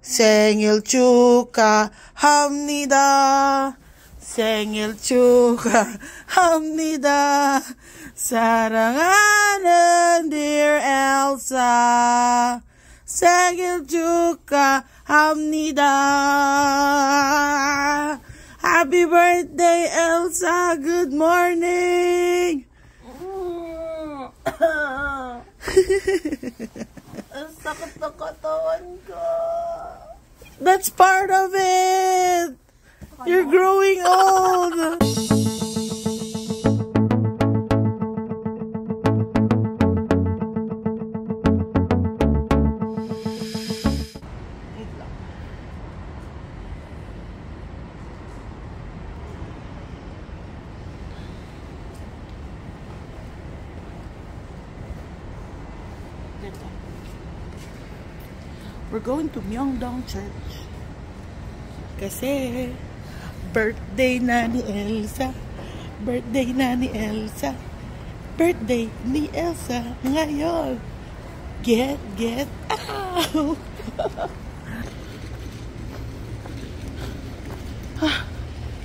생일 축하합니다. 생일 축하합니다. 사랑하는 dear Elsa. 생일 축하합니다. Happy birthday, Elsa. Good morning. Ang sakit na katawan ko. That's part of it. You're growing old. We're going to Myeongdong Church. Kasi birthday na ni Elsa. Birthday na ni Elsa. Birthday ni Elsa ngayon. Get out.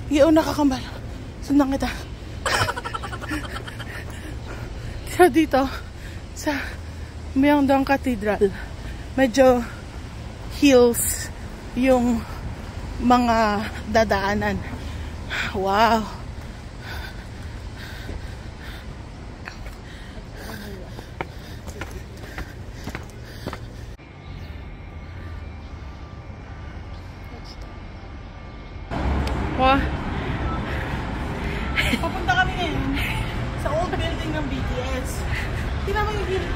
Iyaw nakakambal. Sundan kita. So dito sa Myeongdong Cathedral, medyo hills yung mga dadaanan. Wow. Wow. Papunta kami ngayon sa old building ng BTS. Tingnan mo yung hill.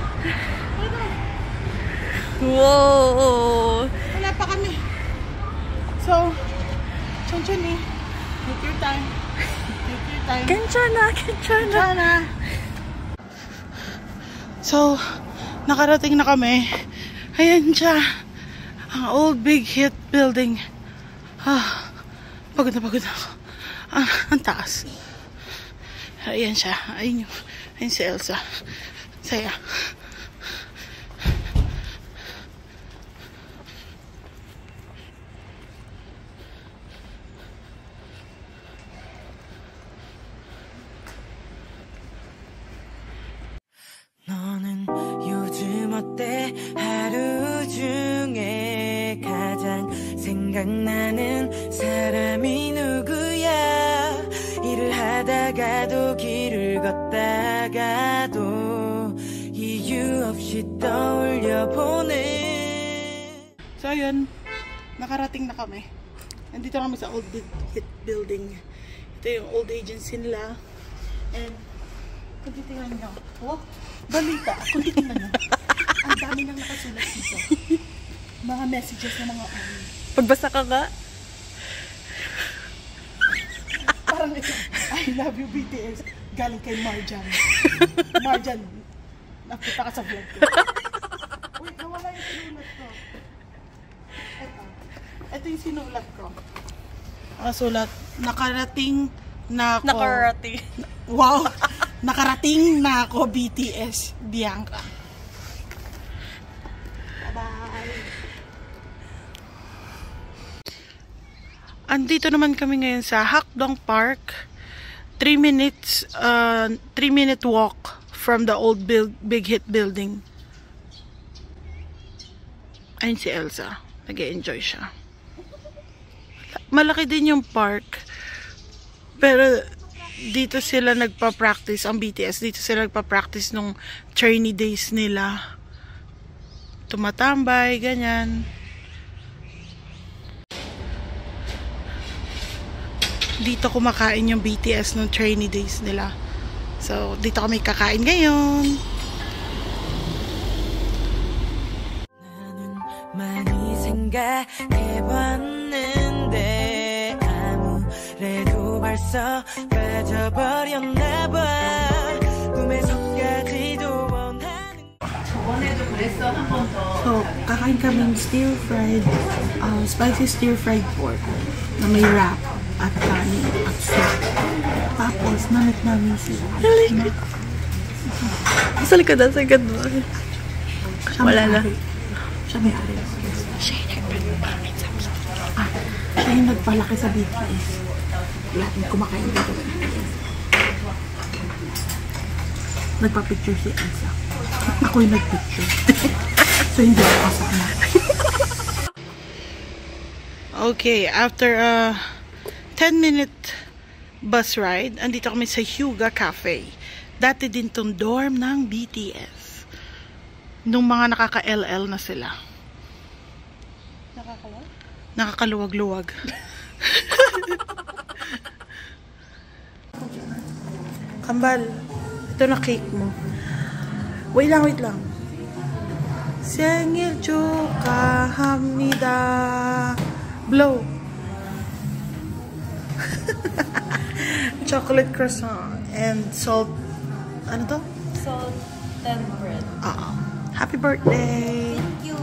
Wow! Wala pa kami. So, chun-chun eh. Take your time. Take your time. Kenchana. So, nakarating na kami. Ayan siya. Ang old big hit building. Pagod na ako. Ang taas. Ayan siya. Ayun si Elsa. Saya. 너는 요즘 어때? 하루 중에 가장 생각나는 사람이 누구야? 일을 하다가도 길을 걷다가도 이유 없이 떠올려보네. So ayun, nakarating na kami. Nandito kami sa old big hit building. Ito yung old agency nila. And kung titingnan nyo, balita, kung titingnan nyo, ang dami nang nakasulat dito. Mga messages na mga Pagbasa ka ka? parang ito, I love you BTS, galing kay Marjan. Marjan, nakita ka sa vlog ko. Wait, nawala yung sinulat ko. Ito yung sinulat ko. Nakasulat, nakarating na ako. Wow! Nakarating na ako, BTS, Bianca. Bye-bye! Andito naman kami ngayon sa Hakdong Park. 3-minute walk from the old big hit building. Ayun si Elsa. Nag-e-enjoy siya. Malaki din yung park. Pero dito sila nagpa-practice, ang BTS, dito sila nagpa-practice nung trainee days nila. Tumatambay, ganyan. Dito kumakain yung BTS nung trainee days nila. So, dito kami kakain ngayon. 많이 생각해봤는데 아무래도 벌써 빠져버렸나봐 꿈에 속까지도 원하는 저번에도 그랬어 한 번 더. So, kakain kami stir-fried, spicy stir-fried pork na may wrap at kanin at soup. Tapos, namit namin sila. Sa likod mo. Wala na. Siya may-ari ng Elsa. Siya yung nagpalaki sa BTS. Siya yung nagpalaki sa BTS. Lahat yung kumakain dito sa BTS. Nagpa-picture si Elsa. Ako yung nag-picture. So hindi ako kasama. Okay, after a 10-minute bus ride, andito kami sa Hyuga Cafe. Dati din tong dorm ng BTS. Nung mga nakaka-LL na sila. Nakakaluwag? Nakakaluwag-luwag. Kambal, ito na cake mo. Wait lang. 생일 축하합니다. Blow. Chocolate croissant and salt. Ano to? Salt and bread. Happy birthday! Thank you.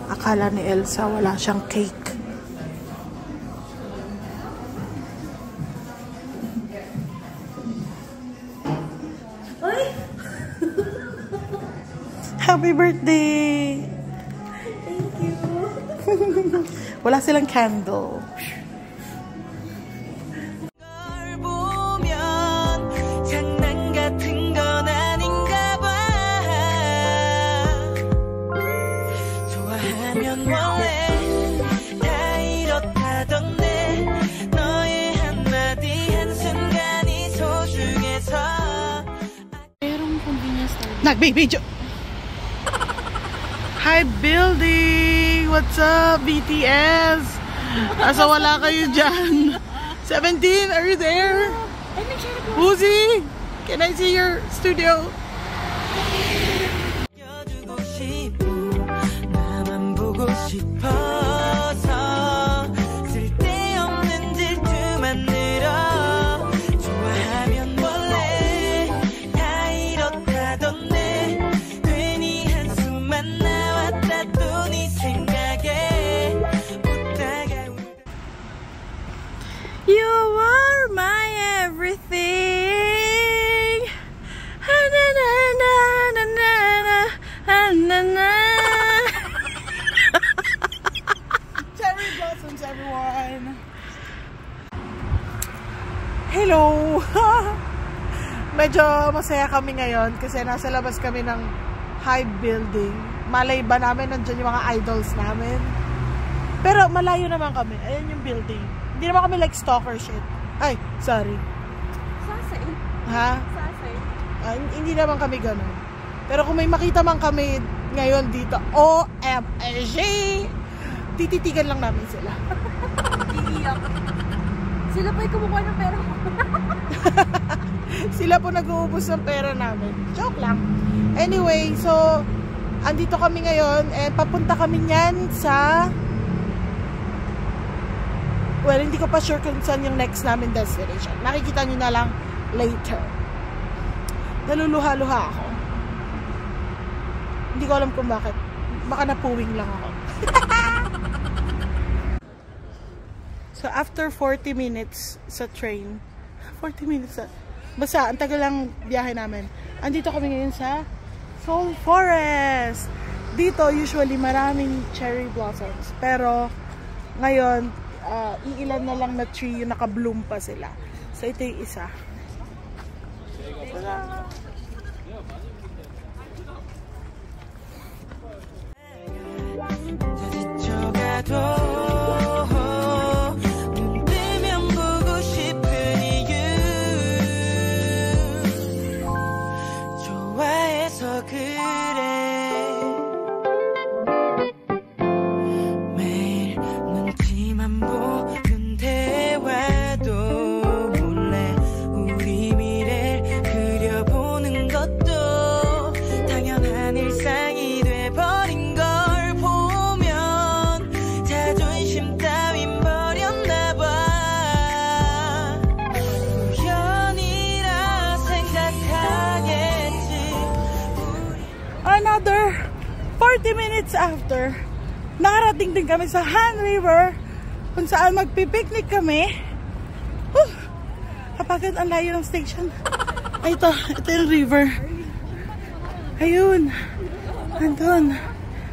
Akala ni Elsa wala siyang cake. Ay! Happy birthday! Thank you. Wala silang candle. 걸 보면 장난 같은 건 아닌가 봐. 좋아하면 원래 다 이렇다던데 너의 한마디 한순간이 소중해서. Nagbibidyo! Hi, building! What's up, BTS? Asa wala kayo dyan? 17, are you there? Uzi, can I see your studio? 껴주고 싶고 나만 보고 싶어서 쓸데없는 질투만 늘어. 좋아하면 원래 다 이렇다던데 괜히 한숨만 나왔다 또 네 생각에 웃다가 You are my everything. Cherry blossoms, everyone! Hello! Medyo masaya kami ngayon kasi nasa labas kami ng Hybe building. Malay ba namin nandiyan yung mga idols namin? Pero malayo naman kami. Ayan yung building. Hindi naman kami like stalker shit. Ay, sorry. Sasay. Ha? Sasay. Hindi naman kami ganun. Pero kung may makita man kami ngayon dito, OMG! Tititigan lang namin sila. Iiyak. Sila pa yung kumukuha ng pera ko. Sila po nag-uubos ng pera namin. Joke lang. Anyway, so andito kami ngayon and papunta kami niyan sa, well, hindi ko pa sure kung saan yung next namin destination. Nakikita nyo na lang later. Naluluha-luha ako. Hindi ko alam kung bakit. Baka napuwing lang ako. So after 40 minutes sa train, 40 minutes basta ang tagal lang biyahe namin. Andito kami ngayon sa Seoul Forest. Dito usually maraming cherry blossoms, pero ngayon iilan na lang na tree yung naka-bloom pa sila. So ito yung isa. 지쳐가도 눈 뜨면 보고 싶은 이유 좋아해서 그래 매일 눈치만 보는 대화도 몰래 우리 미래를 그려보는 것도 당연한 일상이 돼버린 걸 another 40 minutes after, nakarating din kami sa Han River kung saan magpipiknik kami. Kapagod ang layo ng station. Ay, ito yung river. Ayun. Andun.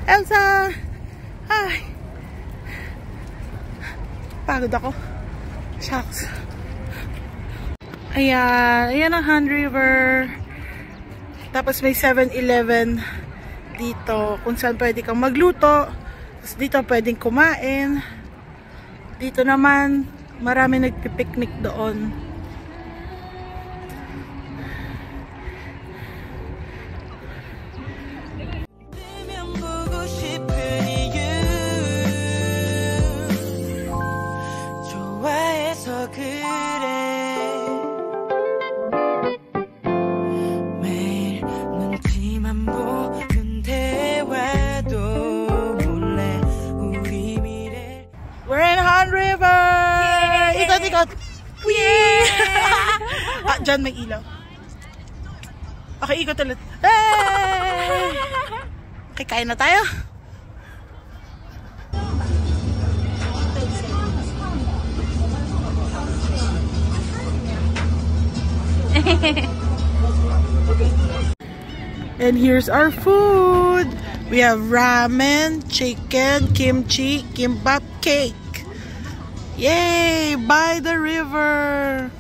Elsa! Hi! Pagod ako. Shucks. Ayan. Ayan ang Han River. Tapos may 7-Eleven dito. Kung saan pwede kang magluto. Tapos dito pwedeng kumain. Dito naman, marami nagpipiknik doon. We're in Han River! Ikot-ikot! Ah, dyan may ilaw. Okay, ikot ulit. Hey! Okay, kain na tayo. And here's our food. We have ramen, chicken, kimchi, kimbap, cake. Yay! By the river.